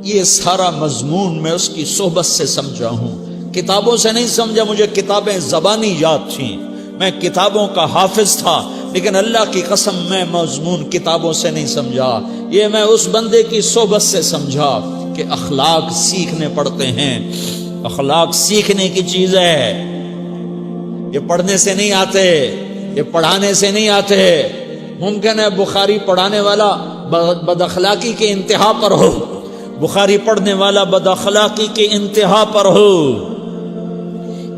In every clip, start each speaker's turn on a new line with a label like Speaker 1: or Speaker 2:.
Speaker 1: یہ سارا مضمون میں اس کی صحبت سے سمجھا ہوں، کتابوں سے نہیں سمجھا۔ مجھے کتابیں زبانی یاد تھیں، میں کتابوں کا حافظ تھا، لیکن اللہ کی قسم میں مضمون کتابوں سے نہیں سمجھا، یہ میں اس بندے کی صحبت سے سمجھا کہ اخلاق سیکھنے پڑتے ہیں۔ اخلاق سیکھنے کی چیز ہے، یہ پڑھنے سے نہیں آتے، یہ پڑھانے سے نہیں آتے۔ ممکن ہے بخاری پڑھانے والا بد اخلاقی کے انتہا پر ہو، بخاری پڑھنے والا بد اخلاقی کے انتہا پر ہو،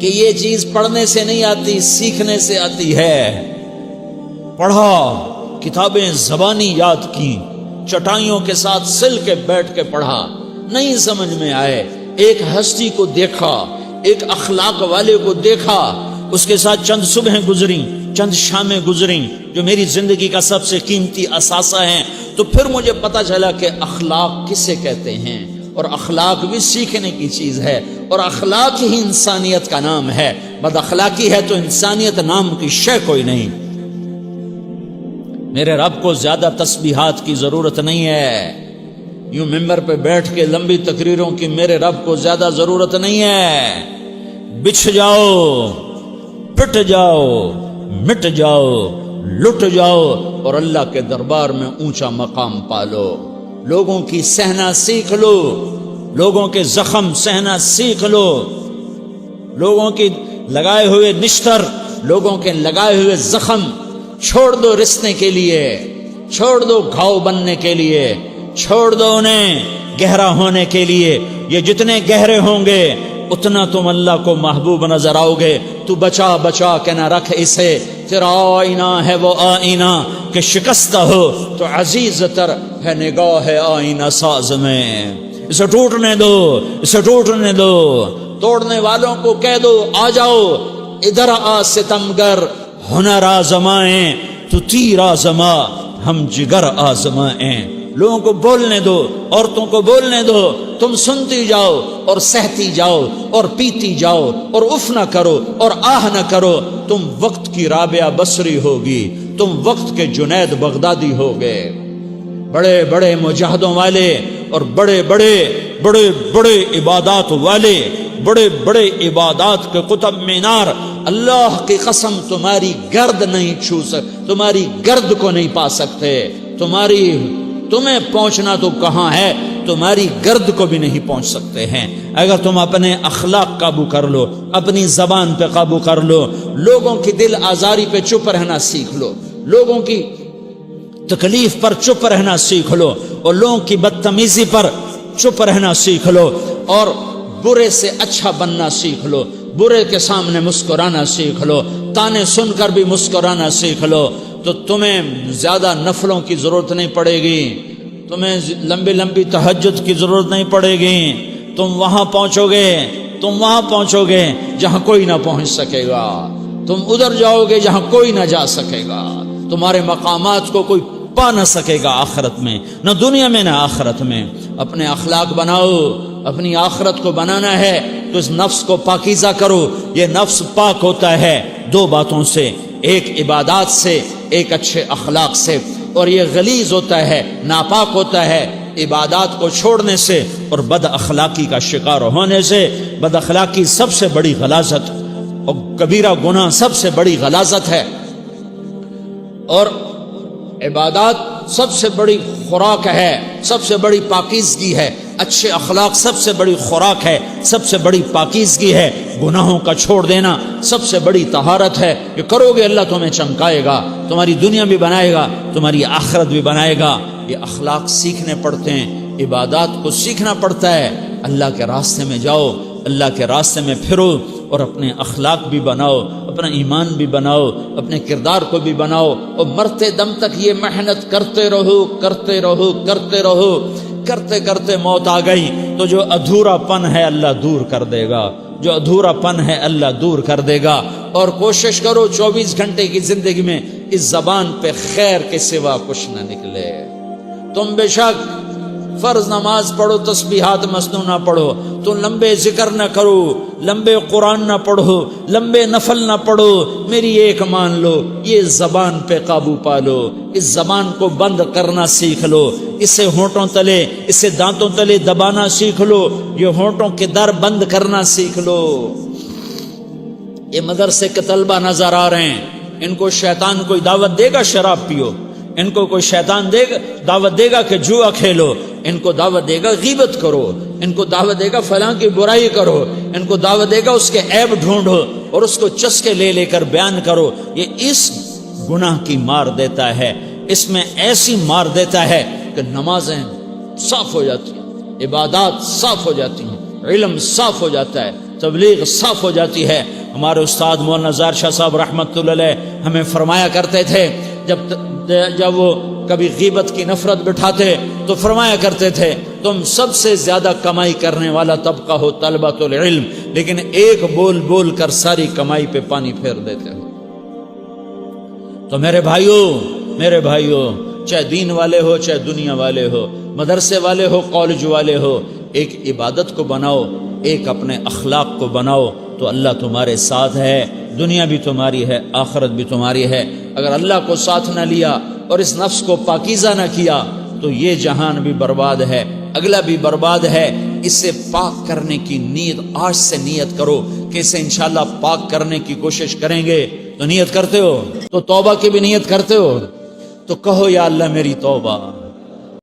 Speaker 1: کہ یہ چیز پڑھنے سے نہیں آتی، سیکھنے سے آتی ہے۔ پڑھا، کتابیں زبانی یاد کی، چٹائیوں کے ساتھ سل کے بیٹھ کے پڑھا، نہیں سمجھ میں آئے، ایک ہستی کو دیکھا، ایک اخلاق والے کو دیکھا، اس کے ساتھ چند صبحیں گزریں، چند شامیں گزریں جو میری زندگی کا سب سے قیمتی اثاثہ ہیں، تو پھر مجھے پتا چلا کہ اخلاق کسے کہتے ہیں، اور اخلاق بھی سیکھنے کی چیز ہے، اور اخلاق ہی انسانیت کا نام ہے۔ بد اخلاقی ہے تو انسانیت نام کی شے کوئی نہیں۔ میرے رب کو زیادہ تسبیحات کی ضرورت نہیں ہے، یوں ممبر پہ بیٹھ کے لمبی تقریروں کی میرے رب کو زیادہ ضرورت نہیں ہے۔ بچھ جاؤ، پٹ جاؤ، مٹ جاؤ، لٹ جاؤ، اور اللہ کے دربار میں اونچا مقام پالو۔ لوگوں کی سہنا سیکھ لو، لوگوں کے زخم سہنا سیکھ لو، لوگوں کی لگائے ہوئے نشتر، لوگوں کے لگائے ہوئے زخم چھوڑ دو رسنے کے لیے، چھوڑ دو گھاؤ بننے کے لیے، چھوڑ دو انہیں گہرا ہونے کے لیے۔ یہ جتنے گہرے ہوں گے اتنا تم اللہ کو محبوب نظر آؤ گے۔ تو بچا بچا کے نہ رکھ اسے، تیرا آئینہ ہے وہ آئینہ کہ شکستہ ہو تو عزیز تر ہے نگاہ آئینہ ساز میں۔ اسے ٹوٹنے دو، اسے ٹوٹنے دو، توڑنے والوں کو کہہ دو آ جاؤ ادھر آ ستمگر، ہنر آزمائیں تو تیر آزما، ہم جگر آزمائیں۔ لوگوں کو بولنے دو، عورتوں کو بولنے دو، تم سنتی جاؤ اور سہتی جاؤ اور پیتی جاؤ اور اف نہ کرو اور آہ نہ کرو۔ تم وقت کی رابعہ بصری ہوگی، تم وقت کے جنید بغدادی ہوگے۔ بڑے بڑے مجاہدوں والے اور بڑے بڑے بڑے بڑے عبادات والے، بڑے بڑے عبادات کے قطب مینار، اللہ کی قسم تمہاری گرد نہیں چھو سکتے، تمہاری گرد کو نہیں پا سکتے۔ تمہیں پہنچنا تو کہاں ہے، تمہاری گرد کو بھی نہیں پہنچ سکتے ہیں۔ اگر تم اپنے اخلاق قابو کر لو، اپنی زبان پہ قابو کر لو، لوگوں کی دل آزاری پہ چپ رہنا سیکھ لو، لوگوں کی تکلیف پر چپ رہنا سیکھ لو، اور لوگوں کی بدتمیزی پر چپ رہنا سیکھ لو، اور برے سے اچھا بننا سیکھ لو، برے کے سامنے مسکرانا سیکھ لو، تانے سن کر بھی مسکرانا سیکھ لو، تو تمہیں زیادہ نفلوں کی ضرورت نہیں پڑے گی، تمہیں لمبی لمبی تہجد کی ضرورت نہیں پڑے گی۔ تم وہاں پہنچو گے جہاں کوئی نہ پہنچ سکے گا، تم ادھر جاؤ گے جہاں کوئی نہ جا سکے گا، تمہارے مقامات کو کوئی پا نہ سکے گا آخرت میں، نہ دنیا میں نہ آخرت میں۔ اپنے اخلاق بناؤ، اپنی آخرت کو بنانا ہے تو اس نفس کو پاکیزہ کرو۔ یہ نفس پاک ہوتا ہے دو باتوں سے، ایک عبادات سے، ایک اچھے اخلاق سے، اور یہ غلیظ ہوتا ہے، ناپاک ہوتا ہے عبادات کو چھوڑنے سے اور بد اخلاقی کا شکار ہونے سے۔ بد اخلاقی سب سے بڑی غلاظت اور کبیرہ گناہ سب سے بڑی غلاظت ہے، اور عبادات سب سے بڑی خوراک ہے، سب سے بڑی پاکیزگی ہے۔ اچھے اخلاق سب سے بڑی خوراک ہے، سب سے بڑی پاکیزگی ہے۔ گناہوں کا چھوڑ دینا سب سے بڑی طہارت ہے۔ یہ کرو گے اللہ تمہیں چمکائے گا، تمہاری دنیا بھی بنائے گا، تمہاری آخرت بھی بنائے گا۔ یہ اخلاق سیکھنے پڑتے ہیں، عبادات کو سیکھنا پڑتا ہے۔ اللہ کے راستے میں جاؤ، اللہ کے راستے میں پھرو، اور اپنے اخلاق بھی بناؤ، اپنا ایمان بھی بناؤ، اپنے کردار کو بھی بناؤ، اور مرتے دم تک یہ محنت کرتے رہو، کرتے رہو، کرتے رہو۔ کرتے کرتے موت آ گئی تو جو ادھورا پن ہے اللہ دور کر دے گا، جو ادھورا پن ہے اللہ دور کر دے گا۔ اور کوشش کرو 24 گھنٹے کی زندگی میں اس زبان پہ خیر کے سوا کچھ نہ نکلے۔ تم بے شک فرض نماز پڑھو، تسبیحات مسنونہ پڑھو، تم لمبے ذکر نہ کرو، لمبے قرآن نہ پڑھو، لمبے نفل نہ پڑھو، میری ایک مان لو، یہ زبان پہ قابو پا لو، اس زبان کو بند کرنا سیکھ لو، اسے ہونٹوں تلے، اسے دانتوں تلے دبانا سیکھ لو، یہ ہونٹوں کے در بند کرنا سیکھ لو۔ یہ مدرسے کے طلبہ نظر آ رہے ہیں، ان کو شیطان کوئی دعوت دے گا شراب پیو، ان کو کوئی شیطان دعوت دے گا کہ جوا کھیلو، ان کو دعوت دے گا غیبت کرو، ان کو دعوت دے گا فلاں کی برائی کرو، ان کو دعوت دے گا اس کے عیب ڈھونڈو اور اس کو چسکے لے لے کر بیان کرو۔ یہ اس گناہ کی مار دیتا ہے، اس میں ایسی مار دیتا ہے کہ نمازیں صاف ہو جاتی ہیں، عبادات صاف ہو جاتی ہیں، علم صاف ہو جاتا ہے، تبلیغ صاف ہو جاتی ہے۔ ہمارے استاد مولانا زار شاہ صاحب رحمۃ اللہ علیہ ہمیں فرمایا کرتے تھے، جب وہ کبھی غیبت کی نفرت بٹھاتے تو فرمایا کرتے تھے تم سب سے زیادہ کمائی کرنے والا طبقہ ہو طلبۃ العلم، لیکن ایک بول بول کر ساری کمائی پہ پانی پھیر دیتے ہو۔ تو میرے بھائیوں چاہے دین والے ہو چاہے دنیا والے ہو، مدرسے والے ہو کالج والے ہو، ایک عبادت کو بناؤ، ایک اپنے اخلاق کو بناؤ تو اللہ تمہارے ساتھ ہے، دنیا بھی تمہاری ہے، آخرت بھی تمہاری ہے۔ اگر اللہ کو ساتھ نہ لیا اور اس نفس کو پاکیزہ نہ کیا تو یہ جہان بھی برباد ہے، اگلا بھی برباد ہے۔ اسے پاک کرنے کی نیت آج سے نیت کرو کہ اسے انشاءاللہ پاک کرنے کی کوشش کریں گے۔ تو نیت کرتے ہو تو توبہ کی بھی نیت کرتے ہو، تو کہو یا اللہ میری توبہ،